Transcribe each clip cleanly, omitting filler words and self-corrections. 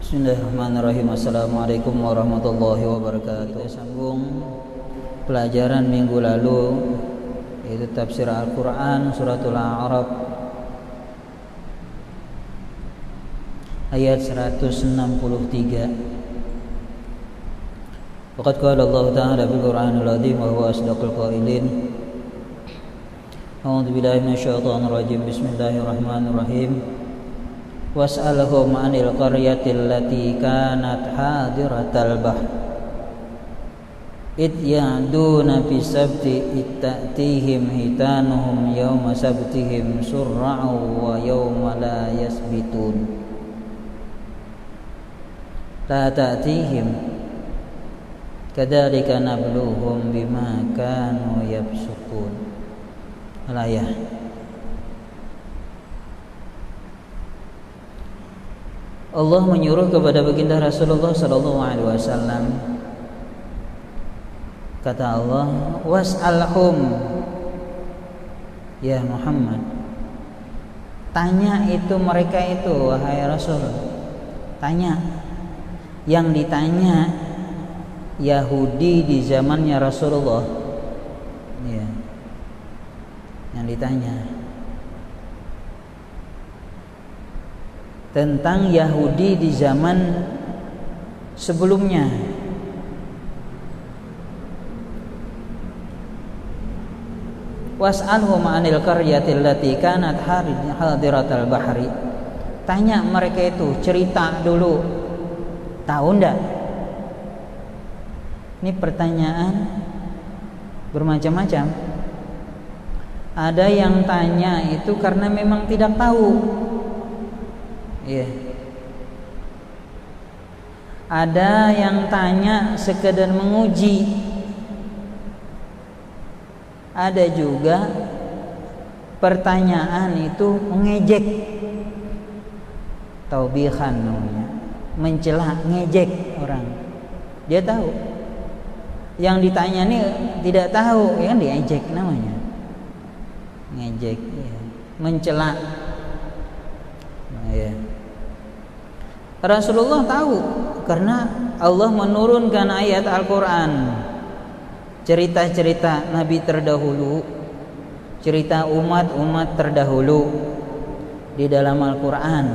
Bismillahirrahmanirrahim. Assalamualaikum warahmatullahi wabarakatuh. Kita sambung pelajaran minggu lalu, yaitu tafsir Al-Quran suratul A'raf ayat 163. Waqad qala Allah Ta'ala fil Qur'anil Azim wa huwa asdaqul qailin. A'udzu billahi minasyaitonir rajim. Bismillahirrahmanirrahim. Was'alhum 'anil qaryatil lati kanat hadiratal bahr id ya'duna fi sabti itta'tihim hitanuhum yawma sabtihim surra'u wa yawma la yasbitun la ta'tihim kadzalika nabluhum bima kanu yafsukun. Al-ayah. Allah menyuruh kepada baginda Rasulullah sallallahu alaihi wasallam, kata Allah, was'alhum, ya Muhammad, tanya itu mereka itu, wahai Rasul, tanya. Yang ditanya Yahudi di zamannya Rasulullah, ya, yang ditanya tentang Yahudi di zaman sebelumnya. Was'alhum 'anil qaryatil lati kanat hadiratal bahri. Tanya mereka itu, cerita dulu. Tahu enggak? Ini pertanyaan bermacam-macam. Ada yang tanya itu karena memang tidak tahu. Iya. Ada yang tanya sekedar menguji. Ada juga pertanyaan itu mengejek. Taubihan namanya. Mencela, ngejek orang. Dia tahu. Yang ditanya ini tidak tahu, ya kan diejek namanya. Ngejek, ya. Mencela. Nah, ya. Rasulullah tahu karena Allah menurunkan ayat Al-Quran, cerita-cerita Nabi terdahulu, cerita umat-umat terdahulu di dalam Al-Quran.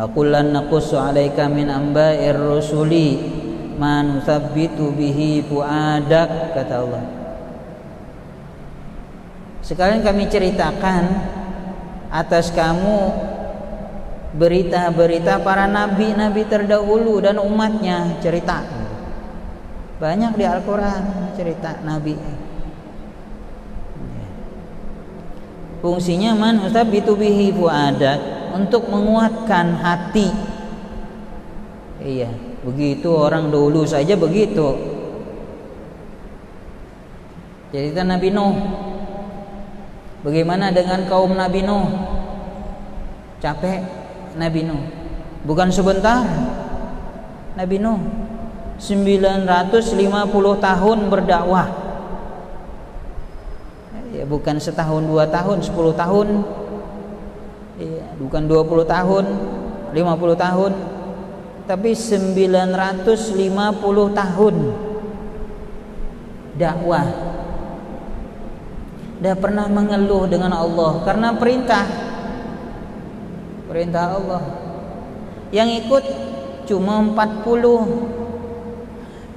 Aqullan naqussu 'alaika min amba'ir rusuli ma nusabbitu bihi fuadak, kata Allah. Sekalian kami ceritakan atas kamu berita-berita para nabi-nabi terdahulu dan umatnya, cerita. Banyak di Al-Quran cerita nabi. Fungsinya man usabbitu bihi fuadak, untuk menguatkan hati. Iya, begitu orang dulu saja begitu. Cerita Nabi Nuh. Bagaimana dengan kaum Nabi Nuh? Capek Nabi Nuh, bukan sebentar. Nabi Nuh 950 tahun berdakwah, ya, bukan setahun 2 tahun, 10 tahun, ya, bukan 20 tahun, 50 tahun, tapi 950 tahun dakwah. Dia pernah mengeluh dengan Allah karena perintah Allah. Yang ikut cuma 40.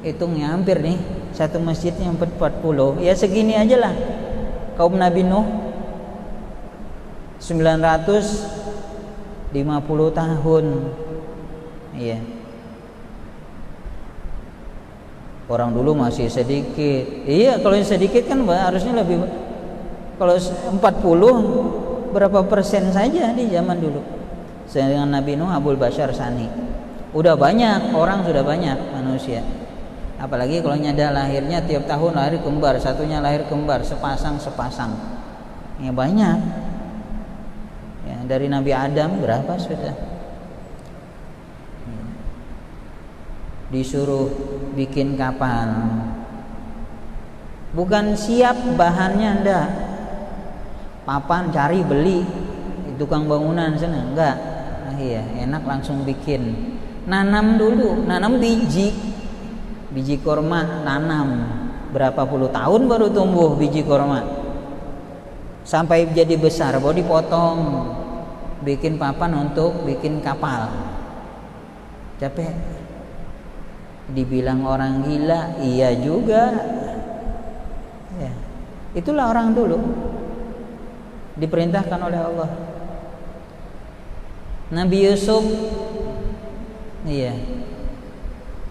Hitungnya hampir nih, satu masjidnya 40. Ya segini aja lah kaum Nabi Nuh. 950 tahun. Iya. Orang dulu masih sedikit. Iya, kalau yang sedikit kan harusnya lebih. Kalau 40 berapa persen saja di zaman dulu. Dengan Nabi Nuh Abul Bashar Sani. Udah banyak, orang sudah banyak manusia. Apalagi kalau nyada lahirnya tiap tahun lahir kembar, satunya lahir kembar, sepasang. Ya banyak. Ya, dari Nabi Adam berapa sudah? Disuruh bikin kapal. Bukan siap bahannya, enggak. Papan cari beli di tukang bangunan sana, enggak. iya enak langsung bikin. Nanam dulu, nanam biji korma, nanam berapa puluh tahun baru tumbuh biji korma, sampai jadi besar baru dipotong, bikin papan untuk bikin kapal. Capek. Dibilang orang gila, iya juga ya. Itulah orang dulu diperintahkan oleh Allah. Nabi Yusuf iya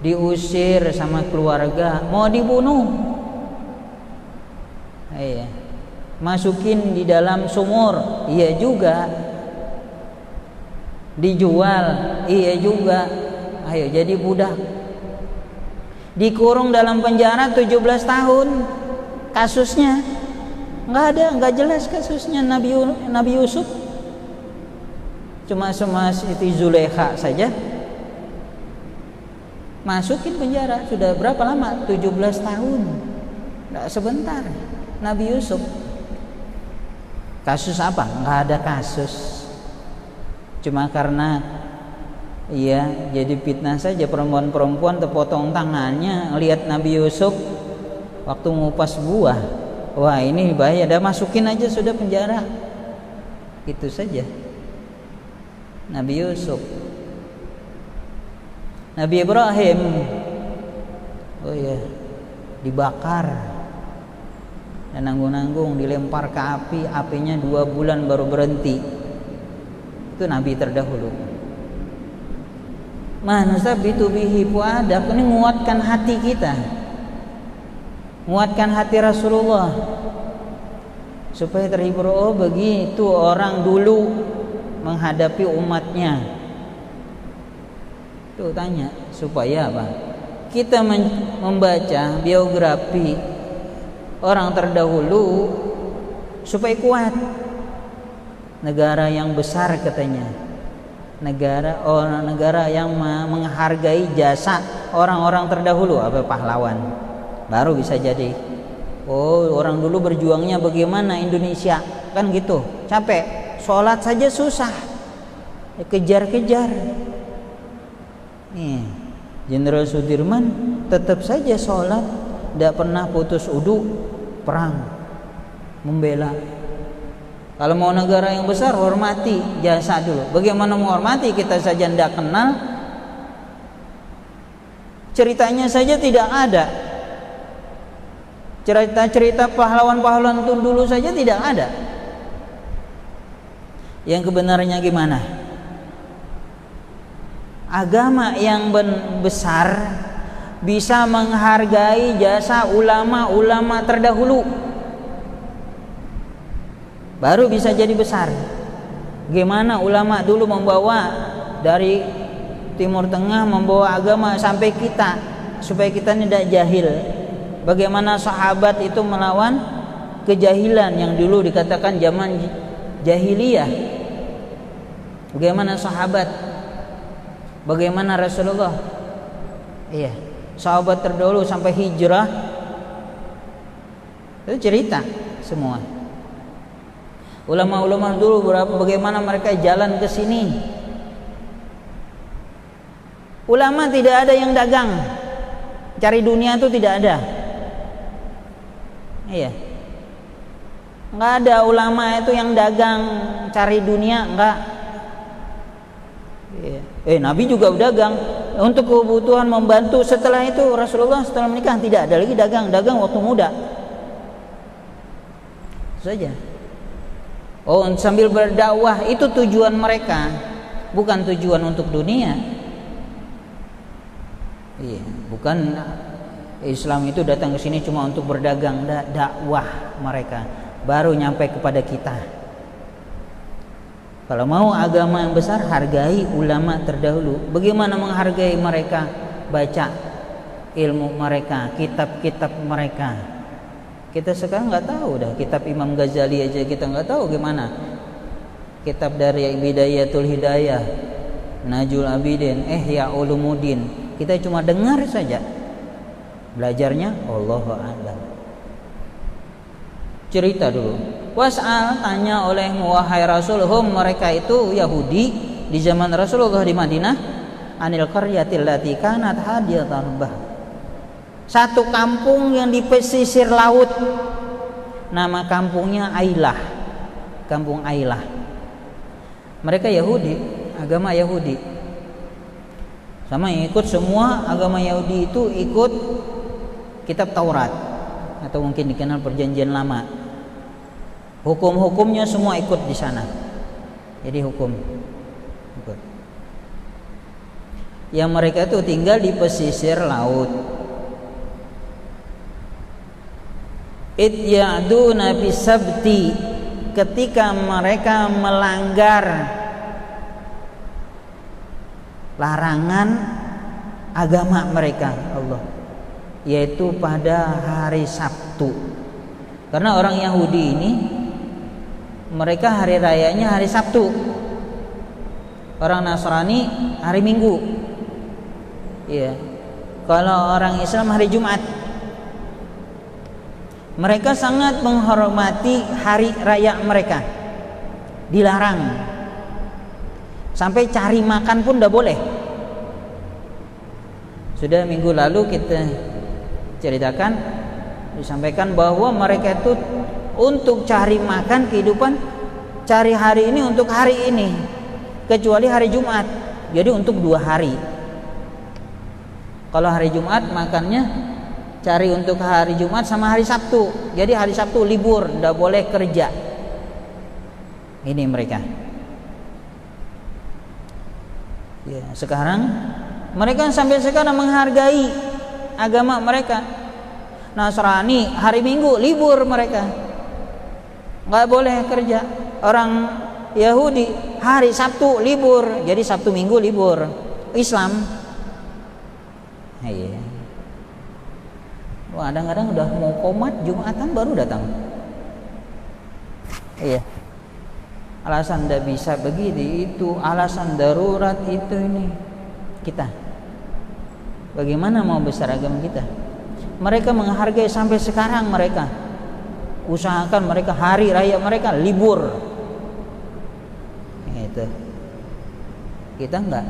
diusir sama keluarga, mau dibunuh, iya masukin di dalam sumur, iya juga dijual, iya juga, ayo jadi budak, dikurung dalam penjara 17 tahun. Kasusnya nggak ada, nggak jelas kasusnya Nabi Yusuf, cuma Siti Zulaikha saja masukin penjara. Sudah berapa lama? 17 tahun. Nggak sebentar. Nabi Yusuf kasus apa? Nggak ada kasus, cuma karena iya jadi fitnah saja. Perempuan terpotong tangannya lihat Nabi Yusuf waktu ngupas buah, wah ini bahaya, dah masukin aja sudah penjara. Itu saja Nabi Yusuf. Nabi Ibrahim, oh iya dibakar dan nanggung-nanggung dilempar ke api, apinya 2 bulan baru berhenti. Itu Nabi terdahulu. Manusabitu bihi fuadak, ini menguatkan hati kita, menguatkan hati Rasulullah supaya terhibur. Oh begitu orang dulu menghadapi umatnya. Tuh tanya supaya apa? Kita membaca biografi orang terdahulu supaya kuat. Negara yang besar katanya, negara yang menghargai jasa orang-orang terdahulu, apa pahlawan, baru bisa jadi. Oh orang dulu berjuangnya bagaimana Indonesia, kan gitu. Capek, sholat saja susah, kejar-kejar. Nih, Jenderal Sudirman tetap saja sholat, tidak pernah putus wudu, perang, membela. Kalau mau negara yang besar, hormati jasa dulu. Bagaimana menghormati? Kita saja tidak kenal, ceritanya saja tidak ada. Cerita-cerita pahlawan-pahlawan itu dulu saja tidak ada. Yang kebenarannya gimana? Agama yang besar bisa menghargai jasa ulama-ulama terdahulu, baru bisa jadi besar. Gimana ulama dulu membawa dari Timur Tengah, membawa agama sampai kita, supaya kita tidak jahil. Bagaimana sahabat itu melawan kejahilan yang dulu dikatakan zaman jahiliyah. Bagaimana sahabat, bagaimana Rasulullah, iya sahabat terdahulu sampai hijrah, itu cerita semua. Ulama-ulama dulu bagaimana mereka jalan ke sini. Ulama tidak ada yang dagang, cari dunia itu tidak ada. Iya, nggak ada ulama itu yang dagang cari dunia, enggak. Nabi juga berdagang untuk kebutuhan membantu. Setelah itu Rasulullah setelah menikah tidak ada lagi dagang waktu muda. Itu saja. Oh, sambil berdakwah itu tujuan mereka, bukan tujuan untuk dunia. Iya, bukan Islam itu datang ke sini cuma untuk berdagang, dakwah mereka baru nyampe kepada kita. Kalau mau agama yang besar, hargai ulama terdahulu. Bagaimana menghargai mereka? Baca ilmu mereka, kitab-kitab mereka. Kita sekarang nggak tahu dah, kitab Imam Ghazali aja kita nggak tahu gimana. Kitab dari Bidayatul Hidayah, Najul Abidin, Ihya Ulumuddin, kita cuma dengar saja. Belajarnya Allahu a'lam. Cerita dulu. Was'al, tanya olehmu wahai Rasul, hum mereka itu Yahudi, di zaman Rasulullah di Madinah, anil qaryatil lati kanat hadiyatal bah. Satu kampung yang di pesisir laut, nama kampungnya Ailah, kampung Ailah. Mereka Yahudi, agama Yahudi. Sama yang ikut semua agama Yahudi itu ikut kitab Taurat atau mungkin dikenal Perjanjian Lama. Hukum-hukumnya semua ikut di sana. Jadi hukum ikut. Yang mereka itu tinggal di pesisir laut. Id ya'duna bisabti, ketika mereka melanggar larangan agama mereka Allah, yaitu pada hari Sabtu. Karena orang Yahudi ini mereka hari rayanya hari Sabtu, orang Nasrani hari Minggu. Iya. Kalau orang Islam hari Jumat. Mereka sangat menghormati hari raya mereka. Dilarang. Sampai cari makan pun tidak boleh. Sudah minggu lalu kita ceritakan, disampaikan bahwa mereka itu untuk cari makan kehidupan, cari hari ini untuk hari ini, kecuali hari Jumat. Jadi untuk 2 hari. Kalau hari Jumat makannya cari untuk hari Jumat sama hari Sabtu. Jadi hari Sabtu libur, tidak boleh kerja. Ini mereka. Ya, sekarang mereka sampai sekarang menghargai agama mereka. Nasrani hari Minggu libur mereka, nggak boleh kerja. Orang Yahudi hari Sabtu libur, jadi Sabtu Minggu libur. Islam, iya. Wah, kadang-kadang udah mau komat Jumatan baru datang. Iya. Alasan tidak bisa begini itu, alasan darurat itu ini. Kita bagaimana mau besar agama kita? Mereka menghargai sampai sekarang, mereka usahakan mereka hari raya mereka libur. Itu. Kita enggak.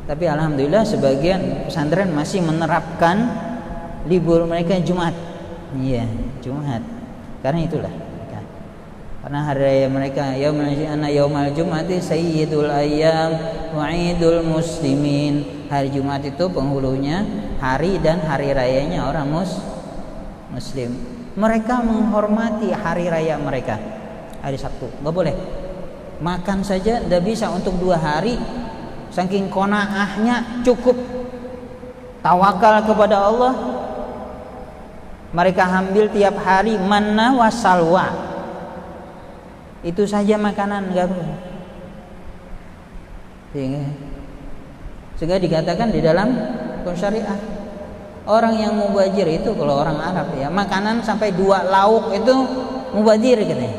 Tapi alhamdulillah sebagian pesantren masih menerapkan libur mereka Jumat. Iya, Jumat. Karena itulah. Karena hari raya mereka yaumal jumati sayyidul ayyam wa idul muslimin. Hari Jumat itu penghulunya hari dan hari rayanya orang muslim. Mereka menghormati hari raya mereka. Hari Sabtu enggak boleh. Makan saja tidak bisa untuk 2 hari. Saking qanaahnya, cukup tawakal kepada Allah. Mereka ambil tiap hari manna wasalwa. Itu saja makanan, enggak perlu. Sehingga dikatakan di dalam hukum syariah, orang yang mubazir itu kalau orang Arab ya, makanan sampai 2 lauk itu mubazir katanya.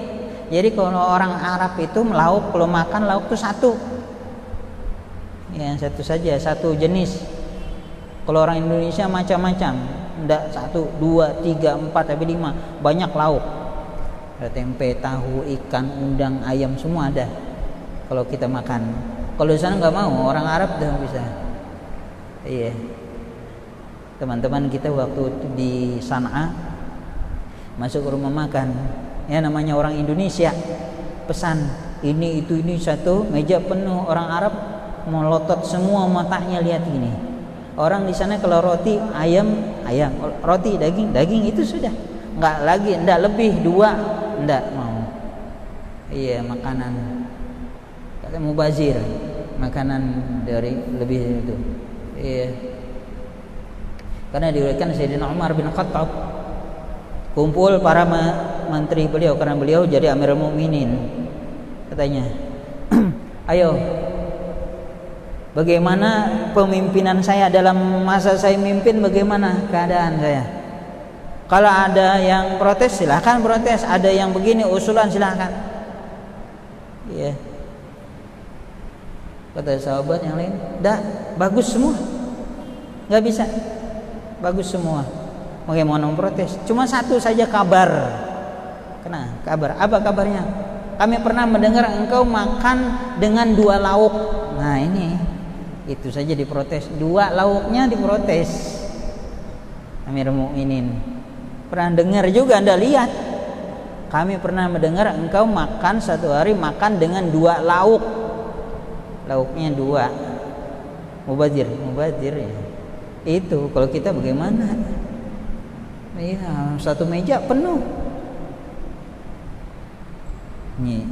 Jadi kalau orang Arab itu lauk, kalau makan lauk itu 1. Ya, 1 saja, 1 jenis. Kalau orang Indonesia macam-macam, enggak 1, 2, 3, 4 sampai 5, banyak lauk. Ada tempe, tahu, ikan, udang, ayam semua ada. Kalau kita makan. Kalau di sana enggak mau, orang Arab dah bisa. Iya. Teman-teman kita waktu di Sana'a masuk ke rumah makan, ya namanya orang Indonesia, pesan ini itu ini 1 meja penuh. Orang Arab melotot semua matanya lihat gini. Orang di sana kalau roti ayam, roti daging itu sudah. Enggak lagi, enggak lebih 2, enggak mau. Iya, makanan kata mubazir, makanan dari lebih itu. Iya. Karena diriwayatkan Sayyidina Umar bin Khattab kumpul para menteri beliau karena beliau jadi Amirul Mukminin. Katanya, "Ayo, bagaimana pemimpinan saya dalam masa saya mimpin, bagaimana keadaan saya? Kalau ada yang protes silahkan protes, ada yang begini usulan silahkan." Iya. Kata sahabat yang lain, "Dah, bagus semua." Enggak bisa. Bagus semua. Bagaimana memprotes? Cuma 1 saja kabar. Kenapa? Kabar. Apa kabarnya? Kami pernah mendengar engkau makan dengan 2 lauk. Nah ini, itu saja diprotes. 2 lauknya diprotes. Amirul Mukminin pernah dengar juga, Anda lihat. Kami pernah mendengar engkau makan satu hari makan dengan 2 lauk. Lauknya 2. Mubazir ya. Itu kalau kita bagaimana? Iya, satu meja penuh. Nih.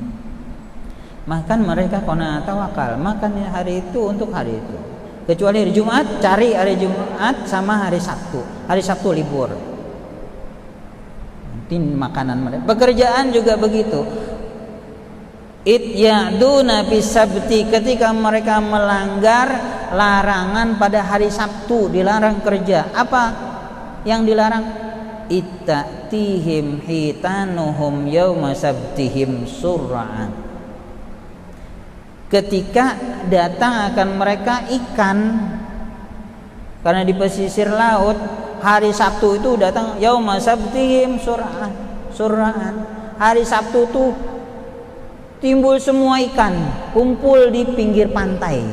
Makan mereka qanaah tawakal, makan hari itu untuk hari itu. Kecuali hari Jumat, cari hari Jumat sama hari Sabtu. Hari Sabtu libur. Nanti makanan mereka. Pekerjaan juga begitu. Ityaduna bisabti, ketika mereka melanggar larangan pada hari Sabtu, dilarang kerja. Apa yang dilarang? Itatihim hitanuhum yauma sabtihim sur'an. Ketika datang akan mereka ikan, karena di pesisir laut hari Sabtu itu datang yauma sabtihim sur'an. Hari Sabtu tuh timbul semua ikan kumpul di pinggir pantai.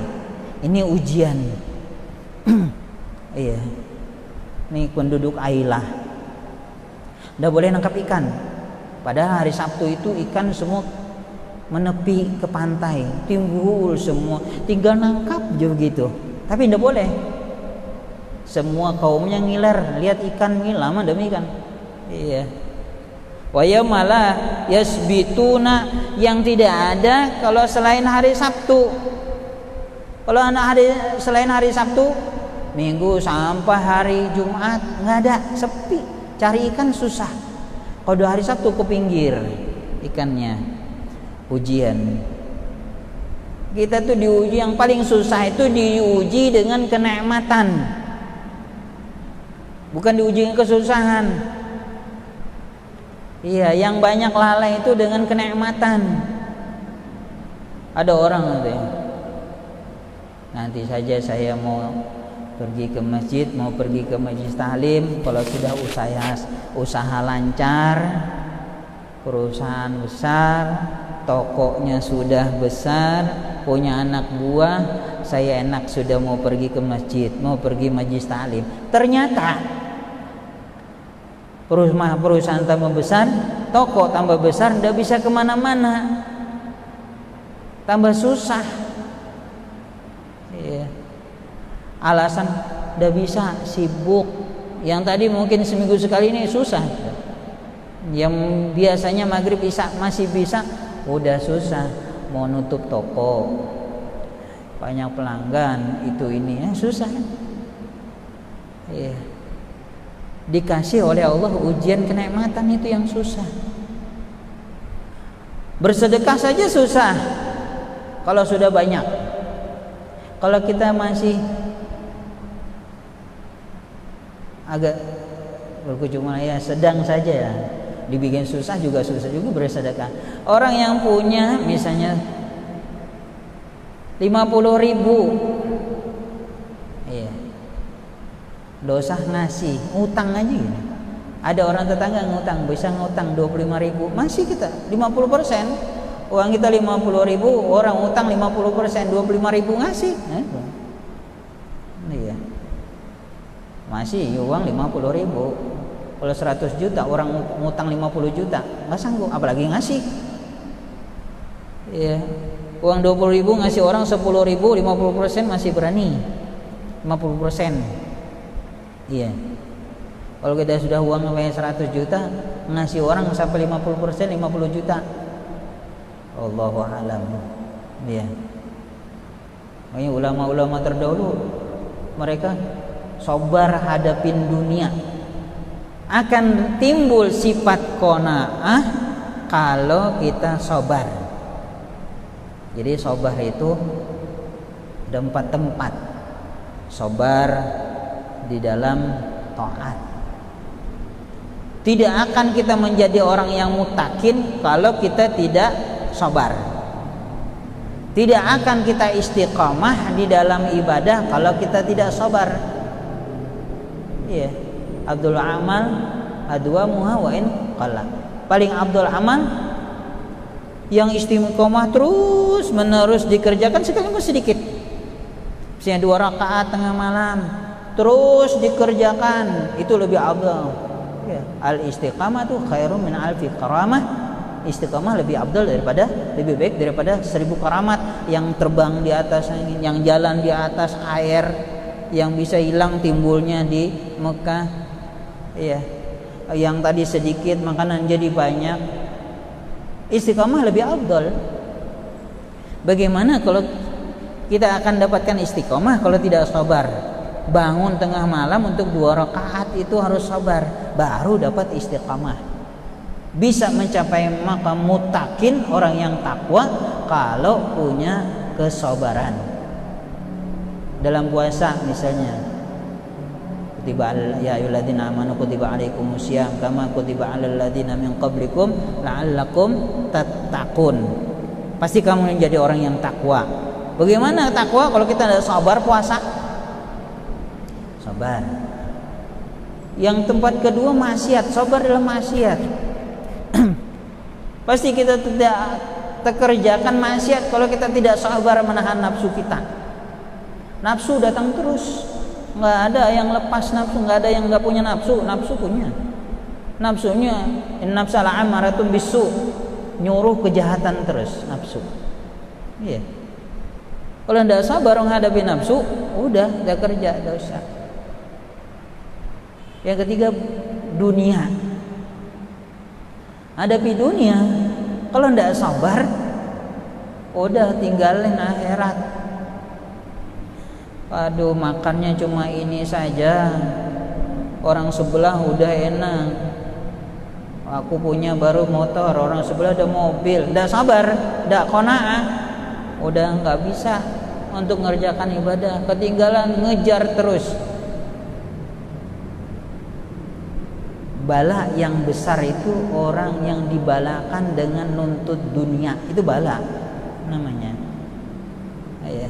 Ini ujian. Iya. Ini penduduk Ailah nggak boleh nangkap ikan. Padahal hari Sabtu itu ikan semua menepi ke pantai, timbul semua, tinggal nangkap aja begitu. Tapi nggak boleh. Semua kaumnya ngiler, lihat ikan lama demikian. Iya. Wa yamalah yasbituna, yang tidak ada kalau selain hari Sabtu. Kalau selain hari Sabtu, Minggu sampai hari Jumat nggak ada, sepi. Cari ikan susah. Kalau hari Sabtu ke pinggir ikannya. Ujian. Kita tuh diuji, yang paling susah itu diuji dengan kenikmatan. Bukan diuji dengan kesusahan. Iya, yang banyak lalai itu dengan kenikmatan. Ada orang nanti. Nanti saja saya mau pergi ke masjid, mau pergi ke majelis taklim. Kalau sudah usaha lancar, perusahaan besar, tokonya sudah besar, punya anak buah, saya enak sudah mau pergi ke masjid, mau pergi majelis taklim. Ternyata perusahaan tambah besar, toko tambah besar, tidak bisa kemana-mana, tambah susah. Iya. Alasan tidak bisa, sibuk. Yang tadi mungkin seminggu sekali ini susah. Yang biasanya maghrib isya masih bisa, udah susah. Mau nutup toko, banyak pelanggan, itu ini ya susah. Iya. Dikasih oleh Allah ujian kenikmatan, itu yang susah. Bersedekah saja susah kalau sudah banyak. Kalau kita masih agak berkunjung ya sedang saja ya, dibikin susah juga bersedekah. Orang yang punya misalnya 50.000, iya, dosa ngasih, utang aja gini. Ada orang tetangga ngutang, bisa ngutang 25.000, masih kita 50%. Uang kita 50.000, orang utang 50%, 25.000 ngasih. Iya. Masih uang 50.000. Kalau 100 juta orang ngutang 50 juta, nggak sanggup, apalagi ngasih. Iya. Uang 20.000 ngasih orang 10.000, 50% masih berani. 50%. Iya. Kalau kita sudah uang sampai 100 juta, ngasih orang sampai 50%, 50 juta. Allahu a'lam. Iya. Makanya ulama-ulama terdahulu mereka sabar hadapin dunia. Akan timbul sifat qanaah kalau kita sabar. Jadi sabar itu ada 4 tempat. Sabar di dalam taat. Tidak akan kita menjadi orang yang mutakin kalau kita tidak sabar. Tidak akan kita istiqamah di dalam ibadah kalau kita tidak sabar. Iya. Abdul amal adwamuha wa in qalla. Paling abdul amal yang istiqomah terus menerus dikerjakan sekalipun sedikit, misalnya 2 rakaat tengah malam terus dikerjakan, itu lebih afdal ya. Al istiqamah tuh khairum min alfi karamah. Istiqamah lebih afdal daripada, lebih baik daripada 1000 karamat yang terbang di atas angin, yang jalan di atas air, yang bisa hilang timbulnya di Mekah ya, yang tadi sedikit makanan jadi banyak. Istiqamah lebih afdal. Bagaimana kalau kita akan dapatkan istiqamah kalau tidak sabar? Bangun tengah malam untuk 2 rakaat itu harus sabar, baru dapat istiqamah. Bisa mencapai maqam muttaqin, orang yang takwa, kalau punya kesabaran. Dalam puasa misalnya, kutiba ya ayyuhalladzina amanu kutiba alaikumusiyam kama kutiba alal ladzina min qablikum la'allakum tattaqun. Pasti kamu menjadi orang yang takwa. Bagaimana takwa kalau kita tidak sabar puasa? Sabar. Yang tempat kedua maksiat, sabar dalam maksiat. Pasti kita tidak terkerjakan maksiat kalau kita tidak sabar menahan nafsu kita. Nafsu datang terus, nggak ada yang lepas nafsu, nggak ada yang nggak punya nafsu. Nafsu punya, nafsunya innafsa la'amaratun bisu, nyuruh kejahatan terus nafsu. Iya. Kalau tidak sabar menghadapi nafsu, udah tidak kerja dosa. Yang ketiga, dunia. Hadapi dunia, kalau tidak sabar, udah tinggalin akhirat. Aduh, makannya cuma ini saja, orang sebelah udah enak, aku punya baru motor, orang sebelah ada mobil. Tidak sabar, tidak qanaah, udah nggak bisa untuk mengerjakan ibadah, ketinggalan, ngejar terus. Bala yang besar itu orang yang dibalakan dengan nuntut dunia, itu bala namanya. Ya.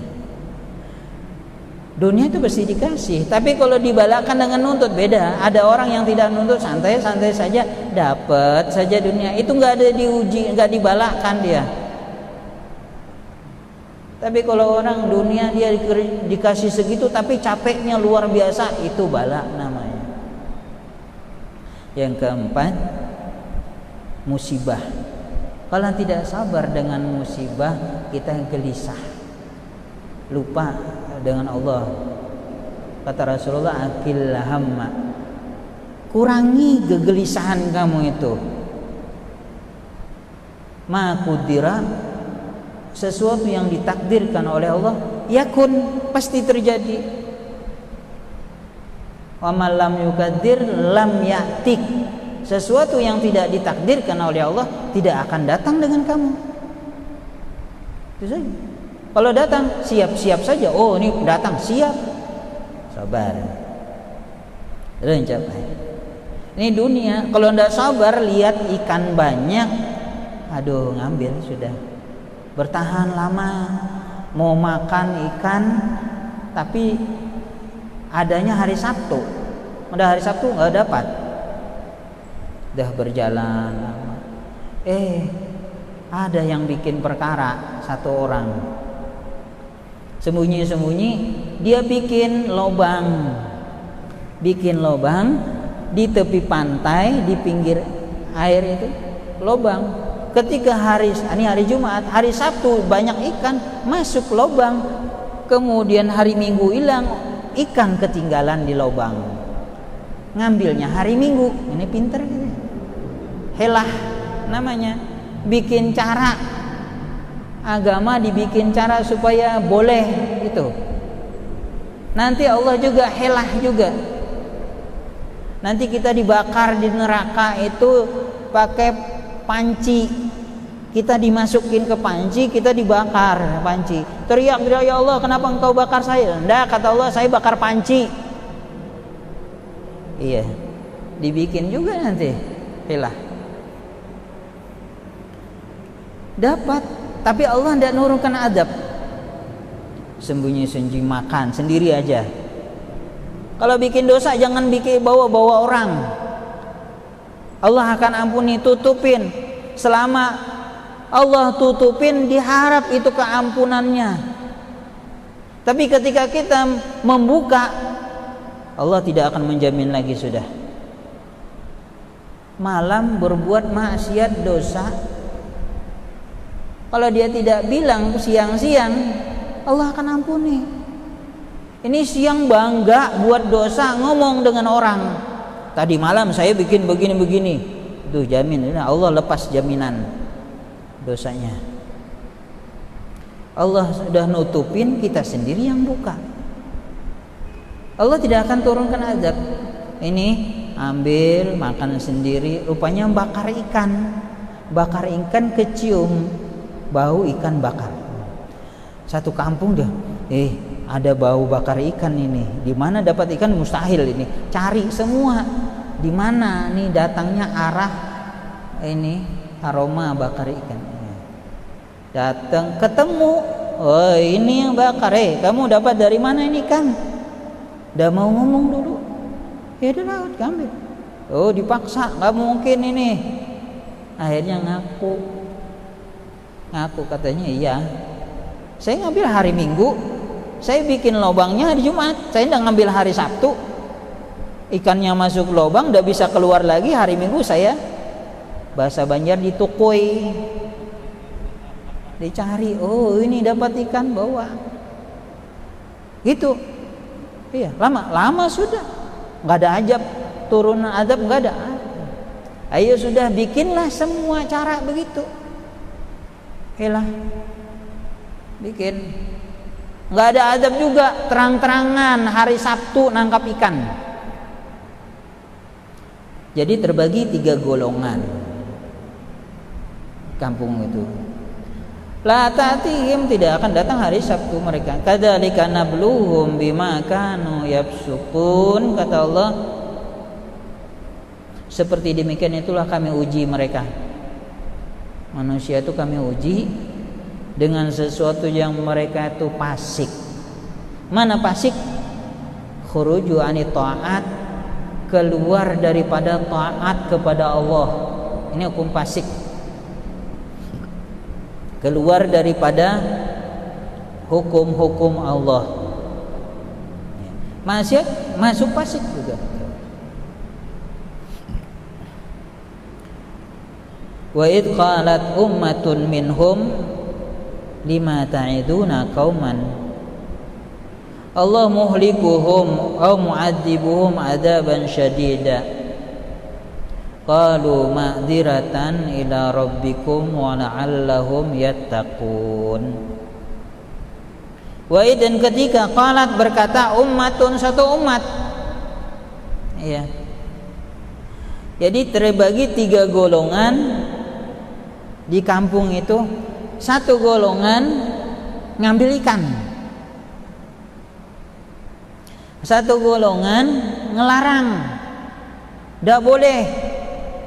Dunia itu pasti dikasih, tapi kalau dibalakan dengan nuntut beda. Ada orang yang tidak nuntut, santai-santai saja, dapat saja dunia. Itu nggak ada diuji, nggak dibalakan dia. Tapi kalau orang dunia dia dikasih segitu, tapi capeknya luar biasa, itu bala namanya. Yang keempat, musibah. Kalau tidak sabar dengan musibah, kita gelisah, lupa dengan Allah. Kata Rasulullah, akil hamma, kurangi kegelisahan kamu itu. Ma qudira, sesuatu yang ditakdirkan oleh Allah, yakun, pasti terjadi. Wa ma lam yuqaddir lam ya'tik, sesuatu yang tidak ditakdirkan oleh Allah tidak akan datang dengan kamu. Itu saja. Kalau datang, siap-siap saja. Oh, ini datang, siap. Sabar. Dan capai. Ini dunia. Kalau tidak sabar, lihat ikan banyak, aduh, ngambil sudah. Bertahan lama, mau makan ikan, tapi adanya hari Sabtu. Udah hari Sabtu nggak dapat. Udah berjalan lama. Ada yang bikin perkara, satu orang. Sembunyi-sembunyi dia bikin lubang di tepi pantai, di pinggir air itu lubang. Ketika ini hari Jumat, hari Sabtu banyak ikan masuk lubang. Kemudian hari Minggu hilang, ikan ketinggalan di lubang. Ngambilnya hari Minggu. Ini pinter gitu. Helah namanya, bikin cara. Agama dibikin cara supaya boleh itu. Nanti Allah juga helah juga. Nanti kita dibakar di neraka itu pakai panci. Kita dimasukin ke panci, kita dibakar panci. Teriak, ya Allah, kenapa engkau bakar saya? Enggak, kata Allah, saya bakar panci. Iya, dibikin juga nanti helah. Dapat. Tapi Allah tidak nurunkan adab. Sembunyi-sembunyi makan sendiri aja. Kalau bikin dosa jangan bikin bawa-bawa orang. Allah akan ampuni, tutupin selama Allah tutupin, diharap itu keampunannya. Tapi ketika kita membuka, Allah tidak akan menjamin lagi sudah. Malam berbuat maksiat dosa, kalau dia tidak bilang siang-siang, Allah akan ampuni. Ini siang bangga buat dosa, ngomong dengan orang, tadi malam saya bikin begini-begini, itu jamin, Allah lepas jaminan dosanya. Allah sudah nutupin, kita sendiri yang buka. Allah tidak akan turunkan azab. Ini ambil makan sendiri, rupanya bakar ikan kecium bau ikan bakar. Satu kampung dah, ada bau bakar ikan ini. Di mana dapat ikan? Mustahil ini. Cari semua. Di mana nih datangnya arah ini aroma bakar ikan. Datang ketemu, oh ini yang bakar. Kamu dapat dari mana ini kan? Udah mau ngomong dulu. Ya udah laut ambil. Oh dipaksa, nggak mungkin ini. Akhirnya ngaku katanya iya. Saya ngambil hari Minggu, saya bikin lubangnya hari Jumat. Saya udah ngambil hari Sabtu, ikannya masuk lubang, udah bisa keluar lagi. Hari Minggu saya bahasa Banjar ditukui, dicari. Oh ini dapat ikan, bawa. Gitu. Iya, lama sudah. Nggak ada azab, turun azab nggak ada. Ayo sudah bikinlah semua cara begitu. Bikin. Nggak ada azab juga, terang-terangan hari Sabtu nangkap ikan. Jadi terbagi 3 golongan kampung itu. La ta'tihim, tidak akan datang hari Sabtu mereka. Kadzalika nabluhum bima kanu yafsukun, kata Allah. Seperti demikian itulah kami uji mereka. Manusia itu kami uji dengan sesuatu yang mereka itu fasik. Mana fasik? Khuruju anit ta'at, keluar daripada taat kepada Allah. Ini hukum fasik. Keluar daripada hukum-hukum Allah. Maksiat masuk fasik juga. Wa id qalat ummatun minhum lima ta'iduna qauman Allah muhlikuhum aw mu'adzibuhum adaban syadida. Qalu ma'dziratan ila rabbikum wa la'allahum yattaqun. Wa idan, ketika qalat berkata ummatun, satu umat. Iya. Jadi terbagi 3 golongan di kampung itu. Satu golongan ngambil ikan. Satu golongan ngelarang. Enggak boleh.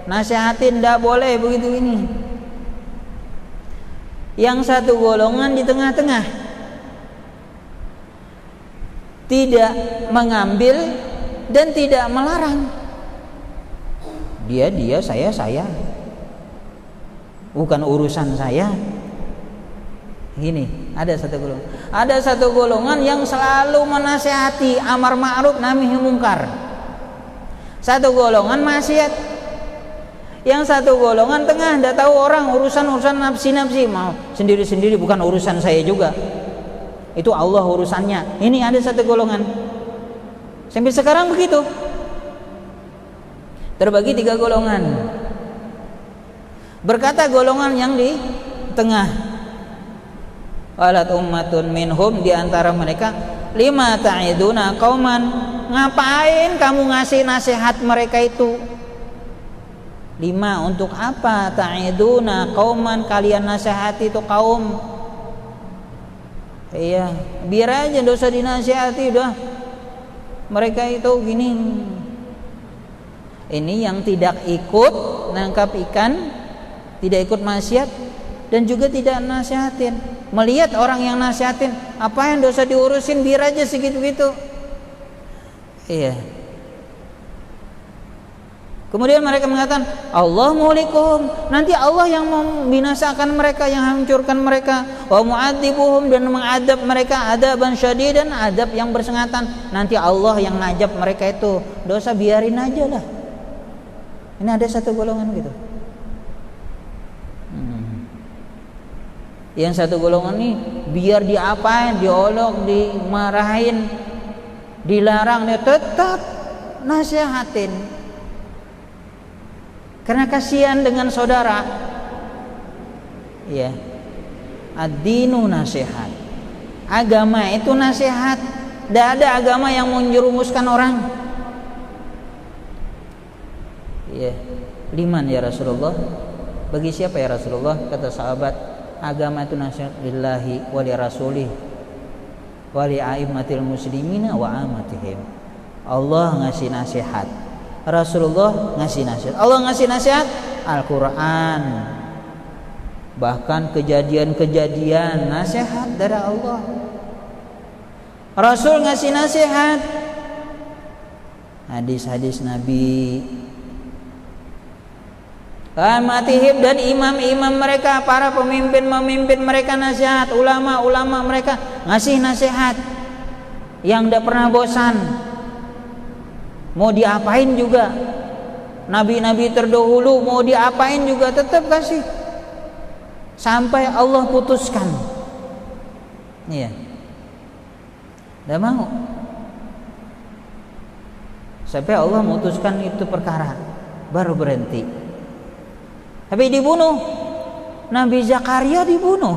Nasihatin enggak boleh begitu ini. Yang satu golongan di tengah-tengah, tidak mengambil dan tidak melarang. Dia saya. Bukan urusan saya. Gini, ada satu golongan yang selalu menasihati amar ma'ruf nahi mungkar. Satu golongan maksiat. Yang satu golongan tengah, tidak tahu orang, urusan nafsi mau sendiri, bukan urusan saya juga. Itu Allah urusannya. Ini ada satu golongan. Sampai sekarang begitu. Terbagi 3 golongan. Berkata golongan yang di tengah, qalat ummatun minhum, di antara mereka, lima ta'iduna qauman, ngapain kamu ngasih nasihat mereka itu? 5, untuk apa? Ta'iduna qauman, kalian nasihati itu kaum. Iya, biar aja dosa dinasihati udah. Mereka itu gini. Ini yang tidak ikut nangkap ikan, tidak ikut maksiat, dan juga tidak nasihatin. Melihat orang yang nasihatin, apa yang dosa diurusin, biar aja segitu-gitu. Iya. Kemudian mereka mengatakan Allah muhlikum, nanti Allah yang membinasakan mereka, yang hancurkan mereka. Wa mu'adzibuhum, dan mengadab mereka adaban syadidan, adab yang bersengatan. Nanti Allah yang ngajab mereka itu. Dosa biarin aja lah. Ini ada satu golongan gitu. Yang satu golongan ini biar diapain, diolok, dimarahin, dilarang, dia tetap nasihatin. Karena kasihan dengan saudara. Ya. Ad-dinu nasihat. Agama itu nasihat. Tidak ada agama yang menjerumuskan orang. Ya. Liman ya Rasulullah? Bagi siapa ya Rasulullah? Kata sahabat, agama itu nasihat lillahi wa li rasulih wa li a'immatil muslimina wa amatihim. Allah ngasih nasihat, Rasulullah ngasih nasihat. Allah ngasih nasihat Al-Quran, bahkan kejadian-kejadian nasihat dari Allah. Rasul ngasih nasihat hadis-hadis Nabi. Amatihim, dan imam-imam mereka, para pemimpin-pemimpin mereka nasihat, ulama-ulama mereka ngasih nasihat yang tidak pernah bosan. Mau diapain juga, nabi-nabi terdahulu mau diapain juga tetap kasih sampai Allah putuskan. Iya, tidak mau sampai Allah memutuskan itu perkara baru berhenti. Tapi dibunuh, Nabi Zakaria dibunuh,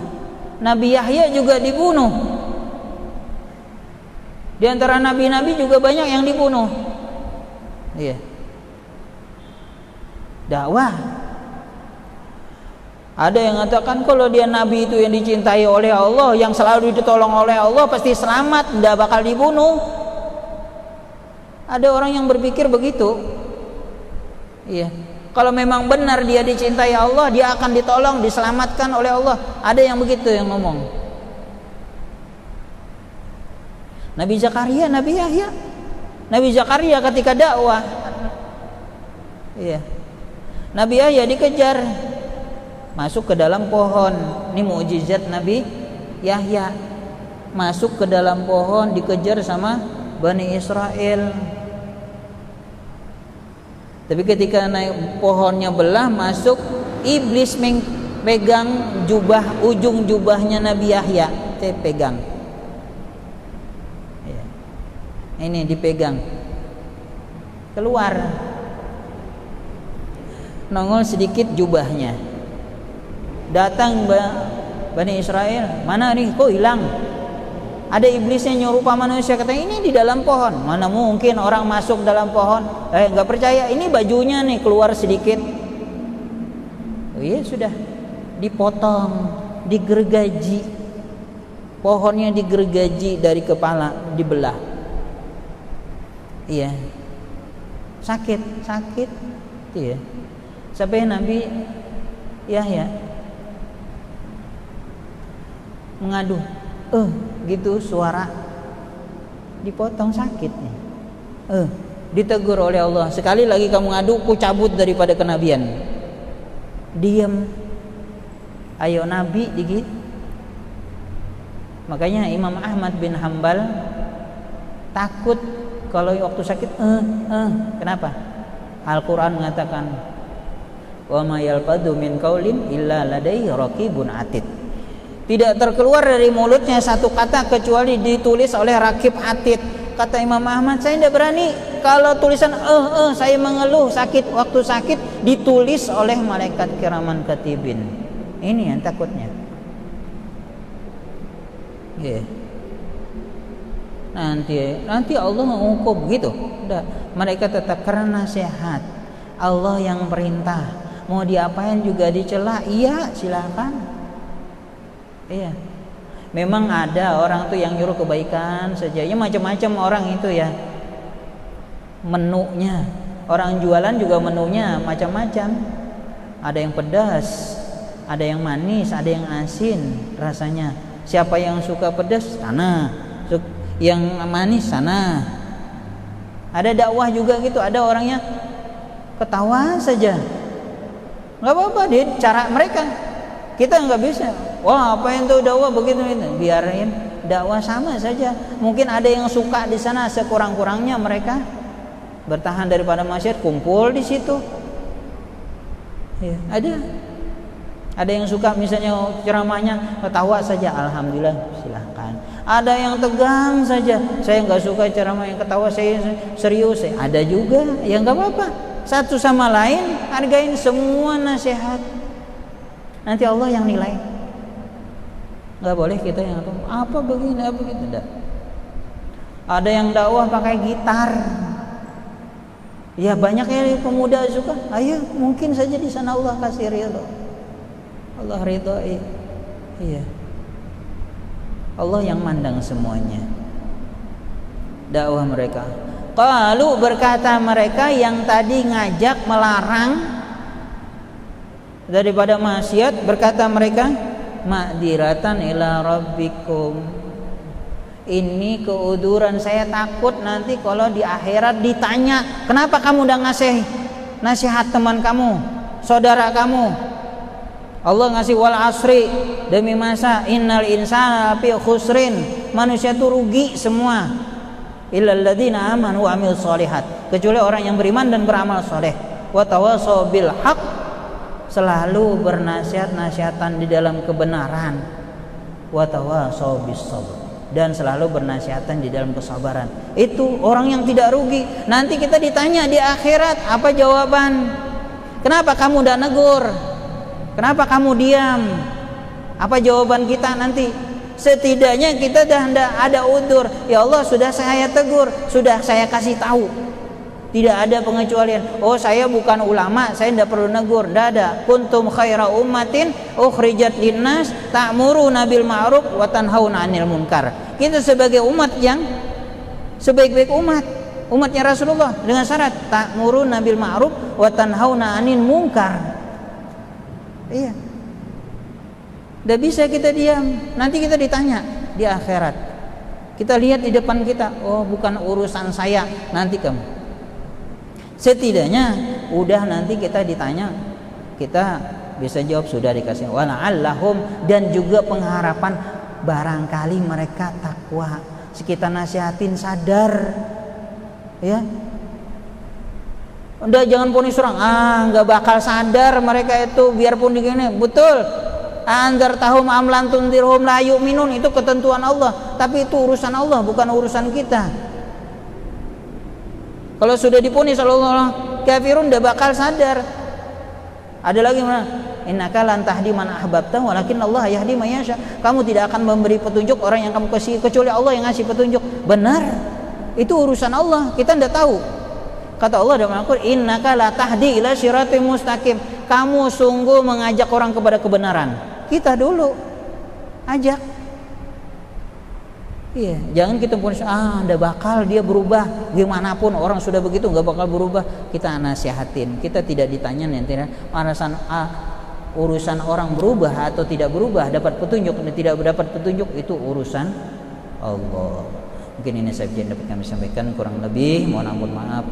Nabi Yahya juga dibunuh. Di antara nabi-nabi juga banyak yang dibunuh. Iya. Dakwah. Ada yang mengatakan kalau dia nabi itu yang dicintai oleh Allah, yang selalu ditolong oleh Allah, pasti selamat, tidak bakal dibunuh. Ada orang yang berpikir begitu. Iya. Kalau memang benar dia dicintai Allah, dia akan ditolong, diselamatkan oleh Allah. Ada yang begitu yang ngomong. Nabi Zakaria, Nabi Yahya. Nabi Zakaria ketika dakwah, iya, Nabi Yahya dikejar, masuk ke dalam pohon. Ini mukjizat Nabi Yahya, masuk ke dalam pohon, dikejar sama Bani Israel. Tapi ketika naik pohonnya belah, masuk, iblis pegang jubah, ujung jubahnya Nabi Yahya, pegang. Ini dipegang, keluar, nongol sedikit jubahnya. Datang Bani Israel, mana nih kok hilang? Ada iblisnya nyerupa manusia, katanya ini di dalam pohon. Mana mungkin orang masuk dalam pohon? Nggak percaya, ini bajunya nih keluar sedikit. Oh iya, sudah dipotong, digergaji, pohonnya digergaji dari kepala, dibelah. Iya, sakit, iya. Sampai Nabi Yahya mengadu, gitu suara, dipotong sakit nih. Ditegur oleh Allah, sekali lagi kamu ngadu, ku cabut daripada kenabian. Diam. Ayo Nabi digit. Makanya Imam Ahmad bin Hambal takut kalau waktu sakit, kenapa? Al-Quran mengatakan, wa ma yalfadhu min qaulin illa ladaihi raqibun atid. Tidak terkeluar dari mulutnya satu kata kecuali ditulis oleh rakib atid. Kata Imam Ahmad, saya tidak berani kalau tulisan saya mengeluh sakit, waktu sakit ditulis oleh malaikat kiraman katibin. Ini yang takutnya. Yeah. Nanti Allah menghukum gitu. Udah, mereka tetap karena nasihat. Allah yang perintah. Mau diapain juga dicela, iya silakan. Iya. Memang ada orang tuh yang nyuruh kebaikan saja. Ya macam-macam orang itu ya. Menunya. Orang jualan juga menunya macam-macam. Ada yang pedas, ada yang manis, ada yang asin rasanya. Siapa yang suka pedas, sana. Yang manis sana. Ada dakwah juga gitu, ada orangnya ketawa saja, nggak apa-apa. Dia cara mereka, kita nggak bisa. Wah, apa yang tuh dakwah begitu itu, biarin dakwah sama saja. Mungkin ada yang suka di sana, sekurang-kurangnya mereka bertahan daripada maksiat, kumpul di situ. Ya, ada yang suka misalnya ceramahnya ketawa saja, alhamdulillah, silahkan. Ada yang tegang saja, saya nggak suka ceramah yang ketawa, saya serius. Ada juga, ya nggak apa-apa. Satu sama lain hargain semua nasihat. Nanti Allah yang nilai. Nggak boleh kita yang apa begini apa begitu, enggak. Ada yang dakwah pakai gitar. Ya banyak ya pemuda suka. Ayo, mungkin saja di sana Allah kasih ridho. Allah ridhoi. Iya. Allah yang mandang semuanya. Dakwah mereka. Qalu, berkata mereka yang tadi ngajak melarang daripada maksiat, berkata mereka, ma'diratan ila rabbikum. Ini keuduran, saya takut nanti kalau di akhirat ditanya, kenapa kamu udah ngasih nasihat teman kamu, saudara kamu? Allah ngasih wal asri, demi masa, innal insana fi khusrin, manusia itu rugi semua. Illal ladzina amanu wa amilus sholihat, kecuali orang yang beriman dan beramal soleh. Wa tawassaw bil haq, selalu bernasihat-nasihatan di dalam kebenaran. Wa tawassaw bis sabr, dan selalu bernasihatan di dalam kesabaran. Itu orang yang tidak rugi. Nanti kita ditanya di akhirat, apa jawaban? Kenapa kamu udah negur? Kenapa kamu diam? Apa jawaban kita nanti? Setidaknya kita dah ada udzur. Ya Allah, sudah saya tegur, sudah saya kasih tahu. Tidak ada pengecualian. Oh, saya bukan ulama, saya tidak perlu negur. Tidak ada. Kuntum khaira ummatin ukhrijat linnas ta'muruna bil ma'ruf wa tanhauna 'anil munkar. Kita sebagai umat yang sebaik-baik umat, umatnya Rasulullah, dengan syarat ta'muruna bil ma'ruf wa tanhauna 'anil munkar. Iya. Tidak bisa kita diam. Nanti kita ditanya di akhirat. Kita lihat di depan kita, oh bukan urusan saya, nanti kamu. Setidaknya udah nanti kita ditanya, kita bisa jawab, sudah dikasih wala'allahum, dan juga pengharapan barangkali mereka takwa. Kita nasihatin sadar, ya. Udah jangan ponis orang, nggak bakal sadar mereka itu, biarpun begini. Betul. Anzar tahum amlan tundirhum la yu'minun, itu ketentuan Allah, tapi itu urusan Allah, bukan urusan kita. Kalau sudah diponis Allah kafirun, udah bakal sadar. Ada lagi mana? Innaka lan tahdi man ahbabta walakin Allah yahdi man yasha. Kamu tidak akan memberi petunjuk orang yang kamu kasih, kecuali Allah yang ngasih petunjuk. Benar. Itu urusan Allah, kita tidak tahu. Kata Allah dalam Al-Qur'an, innaka la tahdi ila siratim mustaqim. Kamu sungguh mengajak orang kepada kebenaran. Kita dulu ajak. Iya, jangan kita pun ndak bakal dia berubah. Gimana pun orang sudah begitu nggak bakal berubah. Kita nasihatin. Kita tidak ditanya nanti urusan orang berubah atau tidak berubah, dapat petunjuk atau tidak dapat petunjuk, itu urusan Allah. Mungkin ini saya dapat kami sampaikan, kurang lebih mohon ampun maaf.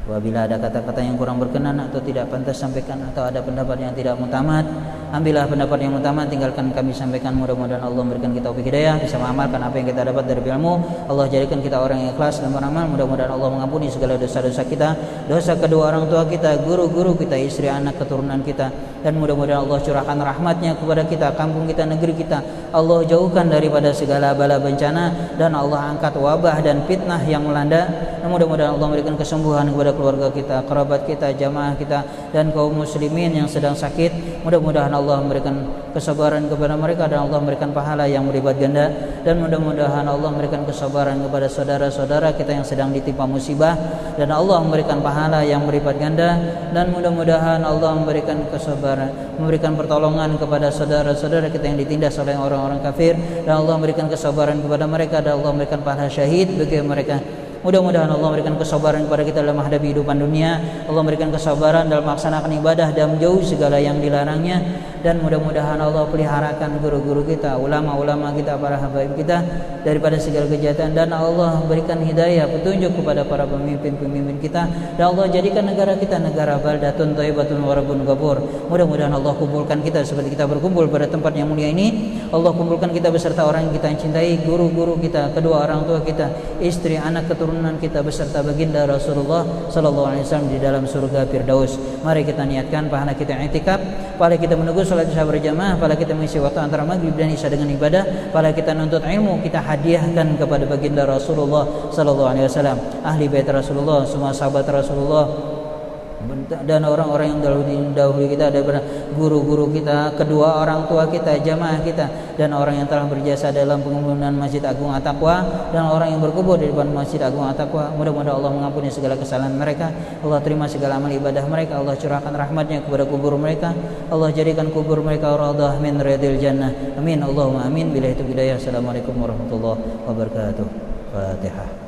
Apabila ada kata-kata yang kurang berkenan atau tidak pantas sampaikan, atau ada pendapat yang tidak mutamat, ambillah pendapat yang mutamat, tinggalkan kami sampaikan. Mudah-mudahan Allah memberikan kita taufik hidayah, bisa mengamalkan apa yang kita dapat dari ilmu. Allah jadikan kita orang yang ikhlas dan beramal. Mudah-mudahan Allah mengampuni segala dosa-dosa kita, dosa kedua orang tua kita, guru-guru kita, istri, anak, keturunan kita, dan mudah-mudahan Allah curahkan rahmatnya kepada kita, kampung kita, negeri kita. Allah jauhkan daripada segala bala bencana, dan Allah angkat wabah dan fitnah yang melanda. Dan mudah-mudahan Allah memberikan kesembuhan kepada keluarga kita, kerabat kita, jamaah kita, dan kaum muslimin yang sedang sakit. Mudah-mudahan Allah memberikan kesabaran kepada mereka, dan Allah memberikan pahala yang berlipat ganda. Dan mudah-mudahan Allah memberikan kesabaran kepada saudara-saudara kita yang sedang ditimpa musibah, dan Allah memberikan pahala yang berlipat ganda. Dan mudah-mudahan Allah memberikan kesabaran, memberikan pertolongan kepada saudara-saudara kita yang ditindas oleh orang-orang kafir, dan Allah memberikan kesabaran kepada mereka, dan Allah memberikan pahala syahid bagi mereka. Mudah-mudahan Allah memberikan kesabaran kepada kita dalam menghadapi kehidupan dunia. Allah memberikan kesabaran dalam melaksanakan ibadah dan menjauh segala yang dilarangnya. Dan mudah-mudahan Allah peliharakan guru-guru kita, ulama-ulama kita, para habaib kita daripada segala kejahatan. Dan Allah berikan hidayah, petunjuk kepada para pemimpin-pemimpin kita. Dan Allah jadikan negara kita negara baldatun thayyibatun wa rabbun ghafur. Mudah-mudahan Allah kumpulkan kita seperti kita berkumpul pada tempat yang mulia ini. Allah kumpulkan kita beserta orang yang kita cintai, guru-guru kita, kedua orang tua kita, istri, anak, keturunan kita beserta baginda Rasulullah sallallahu alaihi wasallam di dalam surga Firdaus. Mari kita niatkan pahala kita i'tikaf, pahala kita menunggu salat isya berjamaah, pahala kita mengisi waktu antara maghrib dan isya dengan ibadah, pahala kita nuntut ilmu kita hadiahkan kepada baginda Rasulullah sallallahu alaihi wasallam, ahli bait Rasulullah, semua sahabat Rasulullah, dan orang-orang yang dahulu kita, daripada guru-guru kita, kedua orang tua kita, jamaah kita, dan orang yang telah berjasa dalam pembangunan Masjid Agung At-Taqwa, dan orang yang berkubur di depan Masjid Agung At-Taqwa. Mudah-mudahan Allah mengampuni segala kesalahan mereka, Allah terima segala amal ibadah mereka, Allah curahkan rahmatnya kepada kubur mereka, Allah jadikan kubur mereka raudhah min riyadil jannah. Amin Allahumma amin. Billahi taufiq hidayah. Assalamualaikum warahmatullahi wabarakatuh. Fatihah.